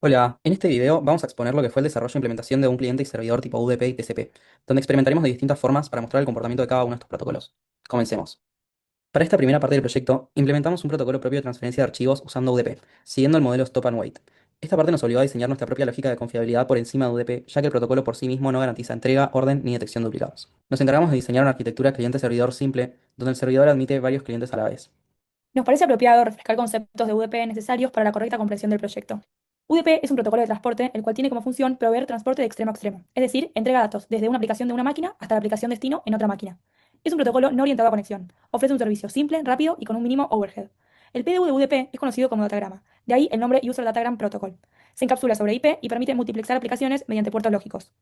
Hola, en este video vamos a exponer lo que fue el desarrollo e implementación de un cliente y servidor tipo UDP y TCP, donde experimentaremos de distintas formas para mostrar el comportamiento de cada uno de estos protocolos. Comencemos. Para esta primera parte del proyecto, implementamos un protocolo propio de transferencia de archivos usando UDP, siguiendo el modelo Stop and Wait. Esta parte nos obligó a diseñar nuestra propia lógica de confiabilidad por encima de UDP, ya que el protocolo por sí mismo no garantiza entrega, orden ni detección de duplicados. Nos encargamos de diseñar una arquitectura cliente-servidor simple, donde el servidor admite varios clientes a la vez. Nos parece apropiado refrescar conceptos de UDP necesarios para la correcta comprensión del proyecto. UDP es un protocolo de transporte, el cual tiene como función proveer transporte de extremo a extremo, es decir, entrega datos desde una aplicación de una máquina hasta la aplicación destino en otra máquina. Es un protocolo no orientado a conexión, ofrece un servicio simple, rápido y con un mínimo overhead. El PDU de UDP es conocido como datagrama, de ahí el nombre User Datagram Protocol. Se encapsula sobre IP y permite multiplexar aplicaciones mediante puertos lógicos.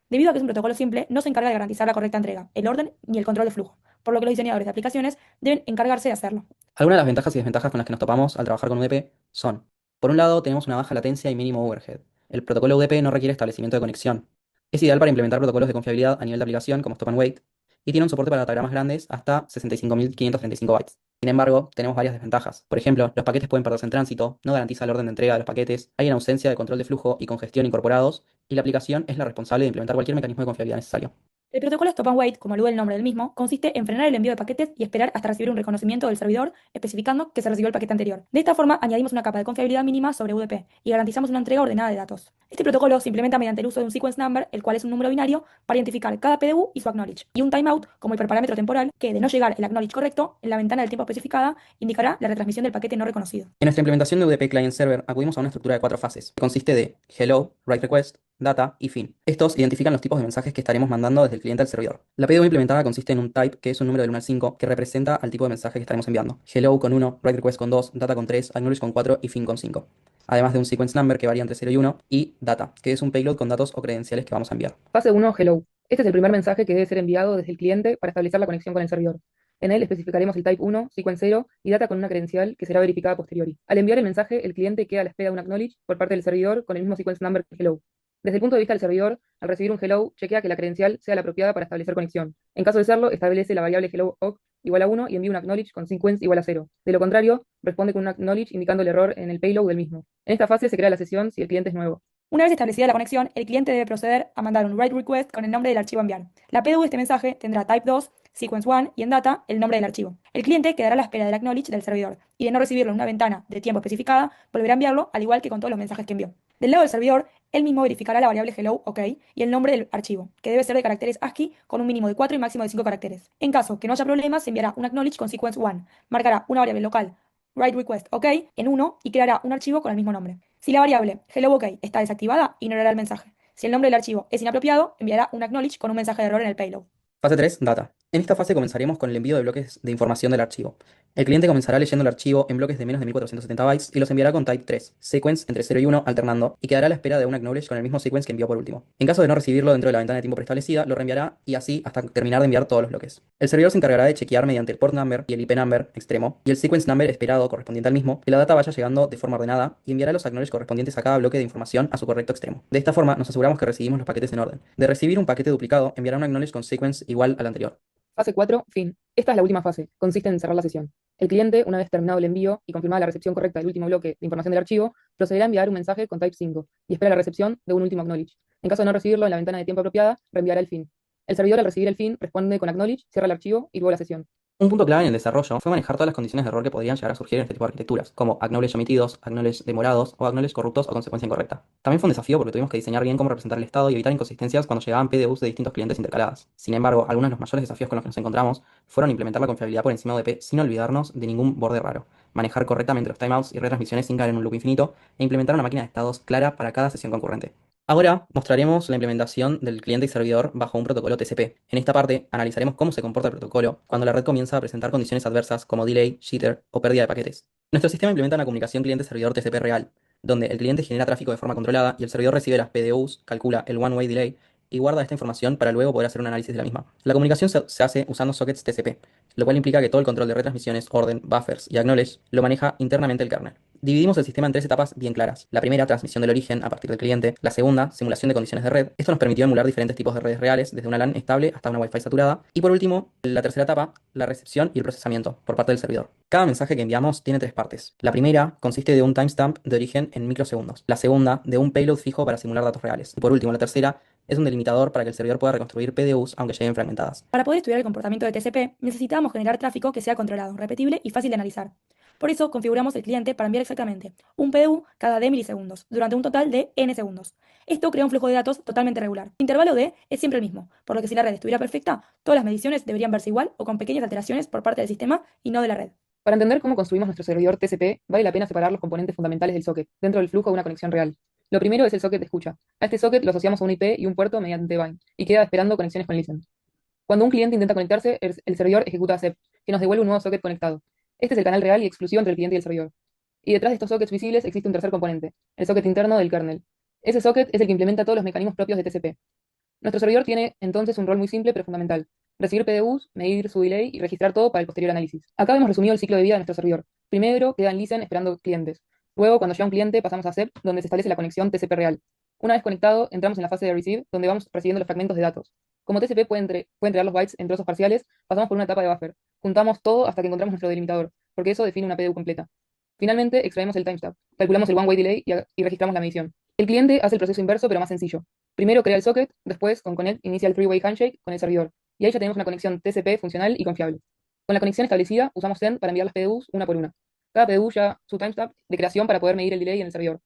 Debido a que es un protocolo simple, no se encarga de garantizar la correcta entrega, el orden ni el control de flujo, por lo que los diseñadores de aplicaciones deben encargarse de hacerlo. Algunas de las ventajas y desventajas con las que nos topamos al trabajar con UDP son: por un lado, tenemos una baja latencia y mínimo overhead. El protocolo UDP no requiere establecimiento de conexión. Es ideal para implementar protocolos de confiabilidad a nivel de aplicación como Stop and Wait, y tiene un soporte para datagramas grandes hasta 65.535 bytes. Sin embargo, tenemos varias desventajas. Por ejemplo, los paquetes pueden perderse en tránsito, no garantiza el orden de entrega de los paquetes, hay una ausencia de control de flujo y congestión incorporados, y la aplicación es la responsable de implementar cualquier mecanismo de confiabilidad necesario. El protocolo Stop and Wait, como alude el nombre del mismo, consiste en frenar el envío de paquetes y esperar hasta recibir un reconocimiento del servidor especificando que se recibió el paquete anterior. De esta forma, añadimos una capa de confiabilidad mínima sobre UDP y garantizamos una entrega ordenada de datos. Este protocolo se implementa mediante el uso de un sequence number, el cual es un número binario, para identificar cada PDU y su acknowledge, y un timeout como hiperparámetro temporal que, de no llegar el acknowledge correcto, en la ventana del tiempo especificada, indicará la retransmisión del paquete no reconocido. En nuestra implementación de UDP Client Server acudimos a una estructura de cuatro fases, que consiste de Hello, Write Request, Data y Fin. Estos identifican los tipos de mensajes que estaremos mandando desde el cliente al servidor. La PDU implementada consiste en un type, que es un número del 1 al 5, que representa al tipo de mensaje que estaremos enviando. Hello con 1, Write Request con 2, Data con 3, Acknowledge con 4 y Fin con 5. Además de un sequence number que varía entre 0 y 1, y Data, que es un payload con datos o credenciales que vamos a enviar. Fase 1, Hello. Este es el primer mensaje que debe ser enviado desde el cliente para establecer la conexión con el servidor. En él especificaremos el type 1, sequence 0 y data con una credencial que será verificada a posteriori. Al enviar el mensaje, el cliente queda a la espera de un acknowledge por parte del servidor con el mismo sequence number que Hello. Desde el punto de vista del servidor, al recibir un Hello, chequea que la credencial sea la apropiada para establecer conexión. En caso de serlo, establece la variable Hello awk igual a 1 y envía un acknowledge con sequence igual a 0. De lo contrario, responde con un acknowledge indicando el error en el payload del mismo. En esta fase se crea la sesión si el cliente es nuevo. Una vez establecida la conexión, el cliente debe proceder a mandar un write request con el nombre del archivo a enviar. La PDU de este mensaje tendrá type 2, sequence 1 y en data el nombre del archivo. El cliente quedará a la espera del acknowledge del servidor y de no recibirlo en una ventana de tiempo especificada, volverá a enviarlo al igual que con todos los mensajes que envió. Del lado del servidor, él mismo verificará la variable hello OK y el nombre del archivo, que debe ser de caracteres ASCII con un mínimo de 4 y máximo de 5 caracteres. En caso que no haya problemas, se enviará un acknowledge con sequence 1, marcará una variable local write request OK en 1 y creará un archivo con el mismo nombre. Si la variable hello OK está desactivada, ignorará el mensaje. Si el nombre del archivo es inapropiado, enviará un acknowledge con un mensaje de error en el payload. Fase 3, Data. En esta fase comenzaremos con el envío de bloques de información del archivo. El cliente comenzará leyendo el archivo en bloques de menos de 1470 bytes y los enviará con type 3, sequence entre 0 y 1 alternando, y quedará a la espera de un acknowledge con el mismo sequence que envió por último. En caso de no recibirlo dentro de la ventana de tiempo preestablecida, lo reenviará y así hasta terminar de enviar todos los bloques. El servidor se encargará de chequear mediante el port number y el IP number extremo y el sequence number esperado correspondiente al mismo que la data vaya llegando de forma ordenada y enviará los acknowledge correspondientes a cada bloque de información a su correcto extremo. De esta forma nos aseguramos que recibimos los paquetes en orden. De recibir un paquete duplicado, enviará un acknowledge con sequence igual al anterior. Fase 4, fin. Esta es la última fase. Consiste en cerrar la sesión. El cliente, una vez terminado el envío y confirmada la recepción correcta del último bloque de información del archivo, procederá a enviar un mensaje con type 5 y espera la recepción de un último acknowledge. En caso de no recibirlo en la ventana de tiempo apropiada, reenviará el fin. El servidor, al recibir el fin, responde con acknowledge, cierra el archivo y luego la sesión. Un punto clave en el desarrollo fue manejar todas las condiciones de error que podrían llegar a surgir en este tipo de arquitecturas, como acknowledge omitidos, acknowledge demorados o acknowledge corruptos o consecuencia incorrecta. También fue un desafío porque tuvimos que diseñar bien cómo representar el estado y evitar inconsistencias cuando llegaban PDUs de distintos clientes intercaladas. Sin embargo, algunos de los mayores desafíos con los que nos encontramos fueron implementar la confiabilidad por encima de ODP sin olvidarnos de ningún borde raro, manejar correctamente los timeouts y retransmisiones sin caer en un loop infinito, e implementar una máquina de estados clara para cada sesión concurrente. Ahora mostraremos la implementación del cliente y servidor bajo un protocolo TCP. En esta parte analizaremos cómo se comporta el protocolo cuando la red comienza a presentar condiciones adversas como delay, jitter o pérdida de paquetes. Nuestro sistema implementa una comunicación cliente-servidor TCP real, donde el cliente genera tráfico de forma controlada y el servidor recibe las PDUs, calcula el one-way delay y guarda esta información para luego poder hacer un análisis de la misma. La comunicación se hace usando sockets TCP, lo cual implica que todo el control de retransmisiones, orden, buffers y acknowledge lo maneja internamente el kernel. Dividimos el sistema en tres etapas bien claras. La primera, transmisión del origen a partir del cliente. La segunda, simulación de condiciones de red. Esto nos permitió emular diferentes tipos de redes reales, desde una LAN estable hasta una Wi-Fi saturada. Y por último, la tercera etapa, la recepción y el procesamiento por parte del servidor. Cada mensaje que enviamos tiene tres partes. La primera consiste de un timestamp de origen en microsegundos. La segunda, de un payload fijo para simular datos reales. Y por último, la tercera, es un delimitador para que el servidor pueda reconstruir PDUs aunque lleguen fragmentadas. Para poder estudiar el comportamiento de TCP, necesitábamos generar tráfico que sea controlado, repetible y fácil de analizar. Por eso configuramos el cliente para enviar exactamente un PDU cada D milisegundos, durante un total de N segundos. Esto crea un flujo de datos totalmente regular. El intervalo D es siempre el mismo, por lo que si la red estuviera perfecta, todas las mediciones deberían verse igual o con pequeñas alteraciones por parte del sistema y no de la red. Para entender cómo construimos nuestro servidor TCP, vale la pena separar los componentes fundamentales del socket, dentro del flujo de una conexión real. Lo primero es el socket de escucha. A este socket lo asociamos a un IP y un puerto mediante bind, y queda esperando conexiones con listen. Cuando un cliente intenta conectarse, el servidor ejecuta accept, que nos devuelve un nuevo socket conectado. Este es el canal real y exclusivo entre el cliente y el servidor. Y detrás de estos sockets visibles existe un tercer componente, el socket interno del kernel. Ese socket es el que implementa todos los mecanismos propios de TCP. Nuestro servidor tiene entonces un rol muy simple pero fundamental: recibir PDUs, medir su delay y registrar todo para el posterior análisis. Acá hemos resumido el ciclo de vida de nuestro servidor. Primero queda en listen esperando clientes. Luego, cuando llega un cliente, pasamos a accept, donde se establece la conexión TCP real. Una vez conectado, entramos en la fase de receive, donde vamos recibiendo los fragmentos de datos. Como TCP puede entregar los bytes en trozos parciales, pasamos por una etapa de buffer. Juntamos todo hasta que encontramos nuestro delimitador, porque eso define una PDU completa. Finalmente, extraemos el timestamp, calculamos el one-way delay y registramos la medición. El cliente hace el proceso inverso, pero más sencillo. Primero crea el socket, después con connect inicia el three-way handshake con el servidor. Y ahí ya tenemos una conexión TCP funcional y confiable. Con la conexión establecida, usamos send para enviar las PDUs una por una. Cada PDU ya su timestamp de creación para poder medir el delay en el servidor.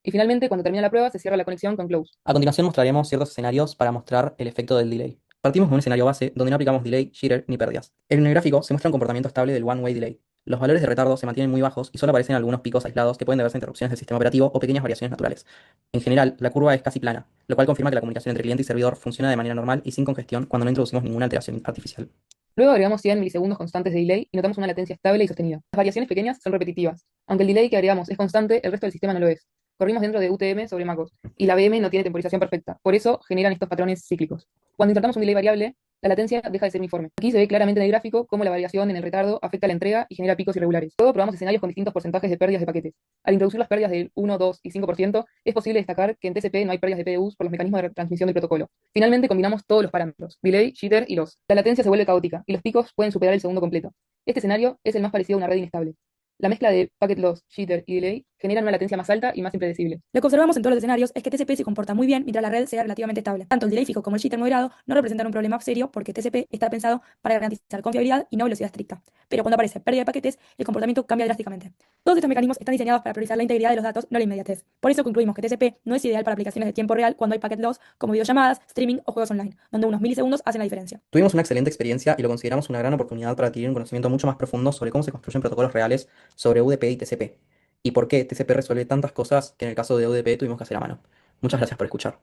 Y finalmente, cuando termina la prueba, se cierra la conexión con close. A continuación mostraremos ciertos escenarios para mostrar el efecto del delay. Partimos de un escenario base donde no aplicamos delay, jitter ni pérdidas. En el gráfico se muestra un comportamiento estable del one-way delay. Los valores de retardo se mantienen muy bajos y solo aparecen algunos picos aislados que pueden deberse a interrupciones del sistema operativo o pequeñas variaciones naturales. En general, la curva es casi plana, lo cual confirma que la comunicación entre cliente y servidor funciona de manera normal y sin congestión cuando no introducimos ninguna alteración artificial. Luego agregamos 100 milisegundos constantes de delay y notamos una latencia estable y sostenida. Las variaciones pequeñas son repetitivas. Aunque el delay que agregamos es constante, el resto del sistema no lo es. Corrimos dentro de UTM sobre MacOS, y la VM no tiene temporización perfecta, por eso generan estos patrones cíclicos. Cuando insertamos un delay variable, la latencia deja de ser uniforme. Aquí se ve claramente en el gráfico cómo la variación en el retardo afecta la entrega y genera picos irregulares. Luego probamos escenarios con distintos porcentajes de pérdidas de paquetes. Al introducir las pérdidas del 1, 2 y 5%, es posible destacar que en TCP no hay pérdidas de PDUs por los mecanismos de transmisión del protocolo. Finalmente combinamos todos los parámetros: delay, jitter y loss. La latencia se vuelve caótica y los picos pueden superar el segundo completo. Este escenario es el más parecido a una red inestable. La mezcla de packet loss, jitter y delay generan una latencia más alta y más impredecible. Lo que observamos en todos los escenarios es que TCP se comporta muy bien mientras la red sea relativamente estable. Tanto el delay fijo como el jitter moderado no representan un problema serio porque TCP está pensado para garantizar confiabilidad y no velocidad estricta. Pero cuando aparece pérdida de paquetes, el comportamiento cambia drásticamente. Todos estos mecanismos están diseñados para priorizar la integridad de los datos, no la inmediatez. Por eso concluimos que TCP no es ideal para aplicaciones de tiempo real cuando hay packet loss como videollamadas, streaming o juegos online, donde unos milisegundos hacen la diferencia. Tuvimos una excelente experiencia y lo consideramos una gran oportunidad para adquirir un conocimiento mucho más profundo sobre cómo se construyen protocolos reales sobre UDP y TCP, y por qué TCP resuelve tantas cosas que en el caso de UDP tuvimos que hacer a mano. Muchas gracias por escuchar.